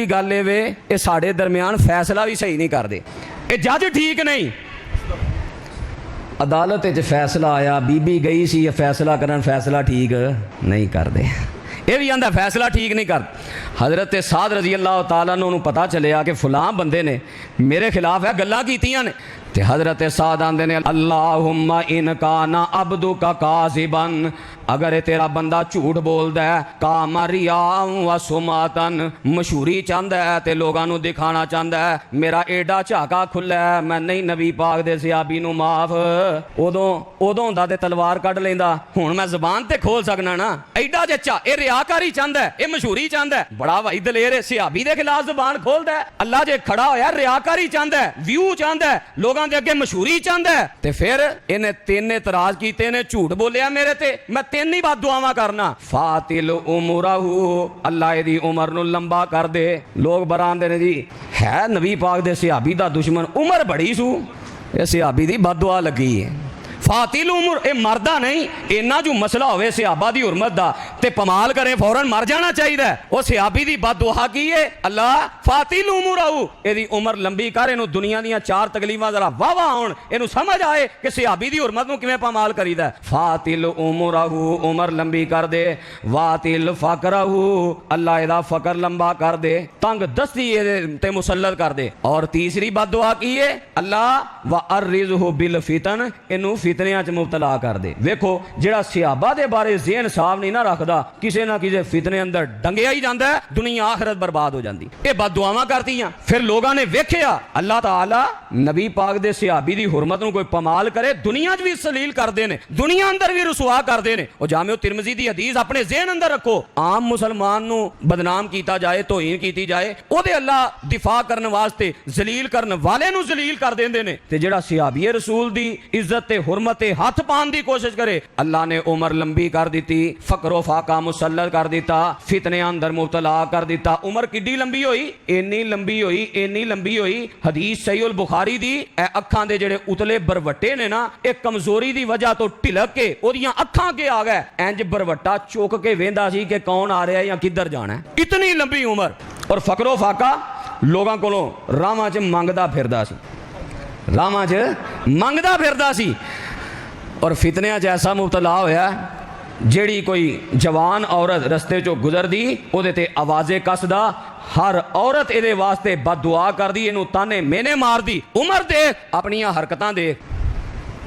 गल ये वे ये साढ़े दरम्यान फैसला भी सही नहीं करते। ये जज ठीक नहीं, अदालत च फैसला आया, बीबी गई सी फैसला करन, फैसला ठीक नहीं करते। ये भी आंदा फैसला ठीक नहीं कर। हजरत साद रजी अल्लाह तआला नू पता चलिया कि फलां बंदे ने मेरे खिलाफ है गल्लां कीतियां ने, ते हजरत साद आंदे ने अल्लाहुम्मा इन काना अब्दु का काज़िबन, अगर ये तेरा बंदा झूठ बोलदा है, कामा रिया व सुमातन, मशहूरी चाहता है ते लोगों नू दिखाना चाहता है मेरा एडा झाका खुला है, मैं नहीं नबी पाक दे सहाबी नू माफ। उदों हुंदा ते तलवार कढ लैंदा, हुण मैं जबान ते खोल सकना ना। एडा जच्चा ये रियाकारी चाहता है, ये मशहूरी चाहता है, बड़ा भाई दलेर है, सहाबी दे खिलाफ जबान खोलदा है। अल्लाह जे खड़ा होया रियाकारी चाहता है, व्यू चाहता है, लोगों दे अगे मशहूरी चाहता है, ते फिर इन्हें 3 इतराज कीते ने, झूठ बोलिया मेरे ते, मैं 3 ही बात दुआवां करना। फातिल उमरहू, अल्लाह दी उमर नू लंबा कर दे। लोग बरांदे ने जी है नबी पाक दे सहाबी दा दुश्मन, उमर बड़ी सू, ये सहाबी दी बददुआ लगी है। फातिल उमर ये मरदा नहीं, इन्ना जो मसला होवे सहाबा दी हुरमत दा ते पमाल करे फौरन मर जाना चाहिए। वो सहाबी दी बददुआ की है, अल्लाह फातिल उमरहू, एदी उमर लंबी कर, इनू दुनिया दियां 4 तकलीफां जरा वाह होण, इनू समझ आए कि सहाबी दी हुरमत नू किवें पमाल करीदा। फातिल उमरहू, उमर लंबी कर दे। वातिल फकरहू, अल्लाह एदा फकर लंबा कर दे, तंग दस्ती ते मुसल्लत कर दे। और तीसरी बददुआ की है, अल्लाह व अर्रिज़हू बिल फितन, इनू फितन फितनियां च मुबतला कर दे। वेखो जिहड़ा सहाबा दे बारे ज़हन साफ नहीं ना रखदा, किसी ना किसी फितने अंदर डंगिया ही जांदा है, दुनिया आखिरत बर्बाद हो जाती। ये बददुआवां करतीयां। फिर लोगों ने वेख्या अल्लाह ताला नबी पाक दे सहाबी दी हुरमत नूं कोई पमाल करे, दुनिया च भी सलील करदे ने, दुनिया अंदर भी रसवा करदे ने। और जामे तिरमिज़ी दी हदीस अपने ज़हन अंदर रखो, आम मुसलमान नूं बदनाम कीता जाए, तोहीन कीती जाए, ओदे अल्लाह दिफा करने वास्ते जलील करने वाले नूं जलील कर देंदे ने। ते जिहड़ा सहाबी रसूल दी इज्जत ते हुरमत ते हथ पान दी कोशिश करे, अल्लाह ने उमर लंबी कर दी, फकरो फाका मुसल्लत कर दिता, फितने अंदर मुबतला कर दिता। उमर किड्डी लंबी होई, इन्नी लंबी होई, इन्नी लंबी होई, हदीस सहीहुल बुखारी दी, अखां दे जेड़े उतले बरवट्टे ने ना, एक कमजोरी दी वजह तो ढिलक के ओदियां अखां के आ गए, इंज बरवट्टा चुक के वेंदा सी कि कौन आ रहा है या किधर जाना है। इतनी लंबी उमर और फकरो फाका लोगों कोलों रावां च मंगदा फिरदा सी, रावां च मंगदा फिरदा सी। और फितनियां च ऐसा मुबतला होया, जेड़ी कोई जवान औरत रस्ते चो गुजरदी ओदे ते आवाज़े कसदा, हर औरत इहदे वास्ते बददुआ करदी, इहनूं ताने मेने मारदी। उमर देख, अपनियां हरकतां देख,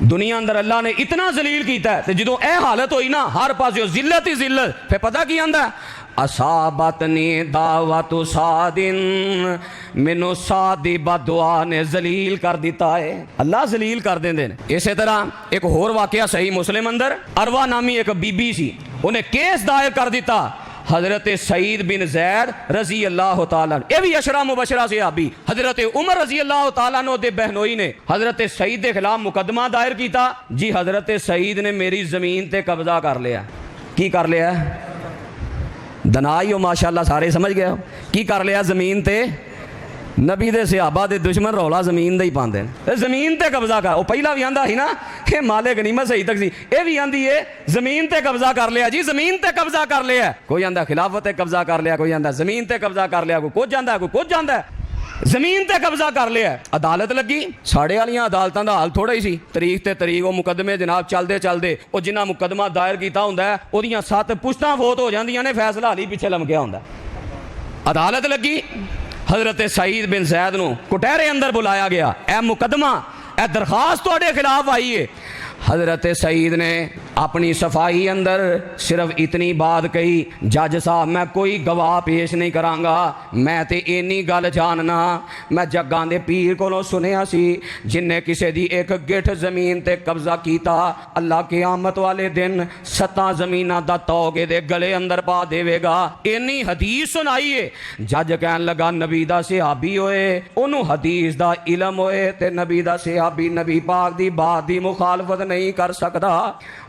दुनिया अंदर अल्लाह ने इतना जलील किया है। जो यह हालत हुई ना, हर पासे जिल्लत ही जिल्लत। फिर पता की आंदा, असाबतनी दावतु सादिन, मैनू साद दी बददुआ ने जलील कर दिता है। अल्लाह जलील कर देंदे ने। इसी तरह एक होर वाकया सही मुस्लिम अंदर, अरवा नामी एक बीबी सी, उन्हें केस दायर कर दिता हजरत सईद बिन जैद रजी अल्लाह तआला, ये भी अशरा मुबशरा सहाबी। हजरत उमर रजी अल्लाह तआला नो दे बहनोई ने हजरत सईद के खिलाफ मुकदमा दायर किया जी, हजरत सईद ने मेरी जमीन ते कब्जा कर लिया। की कर लिया? दनाई हो माशाअल्लाह, सारे समझ गए हो। की कर लिया? जमीन ते नबी दे सहाबा दे दुश्मन रौला जमीन दे ही पाते हैं, जमीन ते कब्जा कर। वो पहला भी आंदा ही ना कि माले गनीमत सही तक सी, ये भी आंदी है जमीन ते कब्जा कर लिया जी, जमीन ते कब्जा कर लिया। कोई आंदा खिलाफत ते कब्जा कर लिया, कोई आंदा जमीन ते कब्जा कर लिया, कोई कुछ आंदा, कोई कुछ आंदा, जमीन ते कब्जा कर लिया। अदालत लगी, साढ़े वालियां अदालतां दा हाल थोड़ा ही सी, तरीक ते तरीक वो मुकदमे जनाब चलते चलते वो जिन्ना मुकदमा दायर किया हुंदा है ओदियां 7 पुश्तां फोत हो जांदियां ने, फैसला हाली पिछे लमकिया हुंदा। अदालत लगी, हजरत सईद बिन जैद नूं कुटहरे अंदर बुलाया गया, ए मुकदमा, ए दरखास्त तुहाडे खिलाफ आई है। हजरत सईद ने अपनी सफाई अंदर सिर्फ इतनी बात कही, जज साहब मैं कोई गवाह पेश नहीं करांगा, मैं ते इन्नी गल जानना, मैं जग्गां दे पीर कोलों सुनिया सी, जिन्हें किसी दी एक गिठ जमीन ते कब्जा किया, अल्लाह क़यामत वाले दिन 7 ज़मीनां दा तौग दे गले अंदर पा देवेगा। इन्नी हदीस सुनाई है। जज कहन लगा नबी दा सहाबी होए, ओनू हदीस दा इलम होए, ते नबी दा सहाबी नबी पाक दी बात दी मुखालफत नहीं कर सकता।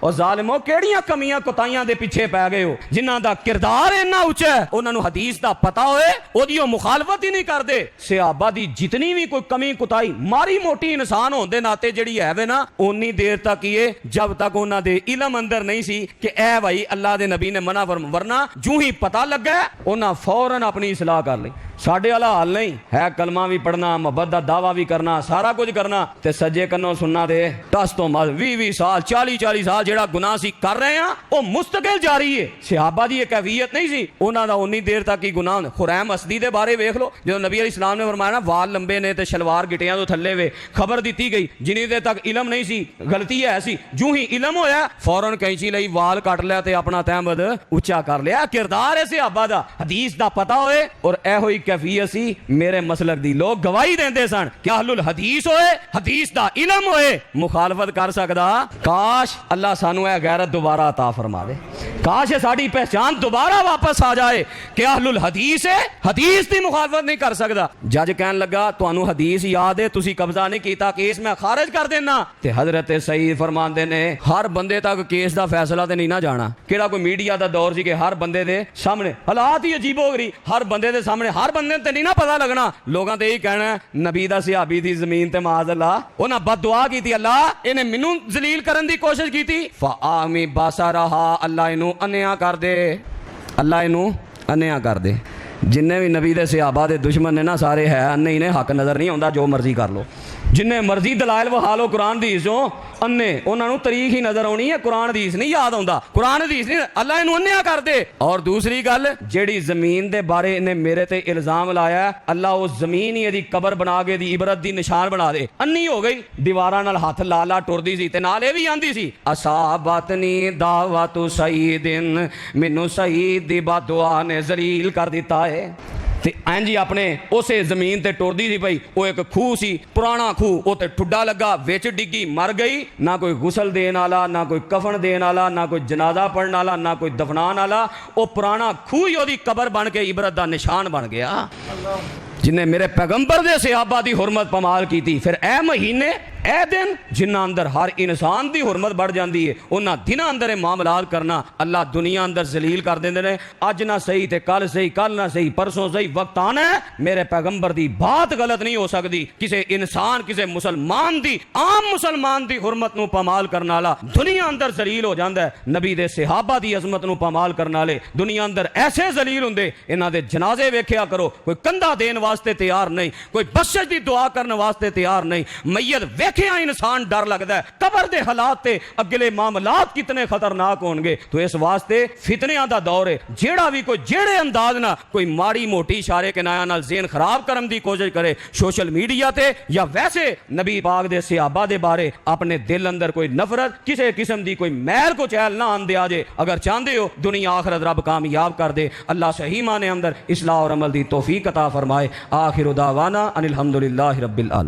और जालिमो केड़ियां कमियां कोताहियां दे पिछे पै गए हो, जिन्हां दा किरदार इन्ना उच्चा है, उन्हां नू हदीस दा पता होए, ओदी मुखालफत ही नहीं करदे। सहाबा दी जितनी भी कोई कमी कोताही मारी मोटी इंसान होने नाते जिहड़ी है वे ना, उन्नी देर तक ये जब तक उन्हां दे इलम अंदर नहीं सी कि ए भाई अल्लाह दे नबी ने मना वरना जूं ही पता लगा उन्हां फौरन अपनी इसलाह कर ली। साढ़े वाला हाल नहीं है, कलमा भी पढ़ना, मोहब्बत का दावा भी करना, सारा कुछ करना, ते सज्जे कन्नों सुनना दे 10 तो 20 साल 40 साल जेड़ा गुनाह सी कर रहे हैं वो मुस्तकिल जारी है। सहाबा दी एक कैफियत नहीं सी, उन्हां दा उन्नी देर तक ही गुनाह। खुरैम असदी दे बारे वेख लो, जो नबी अलैहिस्सलाम ने फरमाया ना वाल लंबे ने ते शलवार गिटियां तो थल्ले वे, खबर दी गई जिन्नी देर तक इलम नहीं सी, गलती है सी, जूं ही इलम होया फौरन कैंची लई वाल कट लिया ते अपना तहमद उच्चा कर लिया। किरदार है सहाबा दा, हदीस दा पता होए, और एहो ही कैफियत सी मेरे मसलक दी। लोग गवाही देंदे सन कि अहलुल हदीस होए, हदीस दा इलम होए, मुखालफत कर सकदा। काश अल्लाह सानू ए गैरत दोबारा अता फरमा दे, काश साडी पहचान दोबारा वापस आ जाए कि अहलुल हदीस है, हदीस दी मुखालफत नहीं कर सकदा। जज कहन लगा तुहानू हदीस याद है, तुसी कब्जा नहीं कीता, केस मैं खारिज कर देना। ते हजरत सईद फरमांदे ने हर बंदे तक केस दा फैसला ते नहीं ना जाना। केड़ा कोई मीडिया दा दौर सी कि हर बंदे दे सामने, हालात ही अजीब हो गई, हर बंदे दे सामने हर बंदे ते नहीं ना पता लगना। लोगों ते यही कहना नबी दा सहाबी दी जमीन ते माज अल्लाह उन्हां बददुआ की अल्लाह इन्हें मैनू जलील करन दी कोशिश की। फ़ामी बासा रहा, अल्लाह इनू अन्या कर दे, अल्लाह इनू अन्या कर दे। जिन्ने भी नबी दे सहाबा दे दुश्मन ने ना सारे है अन्ने ही ने, हक नजर नहीं आउंदा, जो मर्जी कर लो। जिन्ने मर्जी दलाइल वहा लो कुरान हदीस चों अन्ने उन्होंने तरीक ही नजर आनी है, कुरान हदीस नहीं याद आता, कुरान हदीस नहीं, अल्लाह इनू अन्या कर दे। और दूसरी गल जेड़ी जमीन दे बारे इन्हें मेरे ते इल्जाम लाया, अल्लाह उस जमीन ही इहदी कबर बना के दी इबरत दी निशान बना दे। अन्नी हो गई, दीवारां नाल हथ ला ला टुरदी सी ते नाल एह भी आंदी सी असाबतनी दावतु सईदिन, मैनू सईद दी बददुआ ने जलील कर दिता है। ते इंज ही अपने उसे जमीन ते टुरदी सी पई, वो एक खूह सी, पुराना खूह, वो ते ठुड्डा लगा, विच डिग्गी, मर गई। ना कोई गुसल देन वाला, ना कोई कफन देन वाला, ना कोई जनाजा पढ़ने वाला, ना कोई दफनान वाला, वो पुराना खूह ही ओदी कबर बन के इबरत दा निशान बन गया। जिन्हें मेरे पैगंबर दे सहाबा दी हुरमत पमाल की थी। फिर ए महीने ए दिन जिन्ना अंदर हर इंसान दी हुरमत बढ़ जाती है, उन्हां दिनां अंदर ये मामलात करना अल्लाह दुनिया अंदर जलील कर देंदे ने। अज ना सही ते कल सही, कल ना सही परसों सही, वक्त आना है मेरे पैगंबर दी बात गलत नहीं हो सकती। किसी इंसान, किसी मुसलमान दी, आम मुसलमान दी हुरमत नूं पामाल करने वाला दुनिया अंदर जलील हो जाता है। नबी दे सहाबा दी अजमत नूं पामाल करने वाले दुनिया अंदर ऐसे जलील हुंदे, इन्हां दे जनाजे वेख्या करो, कोई कंधा देन वास्ते तैयार नहीं, कोई बख्शिश दी दुआ करने वास्ते तैयार नहीं। मैयत वेख्या इंसान डर लगता है, कबर दे हालात ते अगले मामलात कितने खतरनाक होंगे। तो इस वास्ते फितनियां दा दौर है, जेड़ा भी कोई जेड़े अंदाज ना कोई माड़ी मोटी इशारे के नाया नाल ज़हन खराब करने की कोशिश करे सोशल मीडिया ते या वैसे नबी पाक दे सहाबा दे बारे अपने दिल अंदर कोई नफरत किसी किस्म की कोई मैल को चैल ना आन दिया जे। अगर चाहते हो दुनिया आखिरत रब कामयाब कर दे, अल्लाह सही माने अंदर इस्लाह और अमल दी तौफीक अता फरमाए। आखिर दावाना अनिल हम्दुलिल्लाहि रब्बिल आलमीन।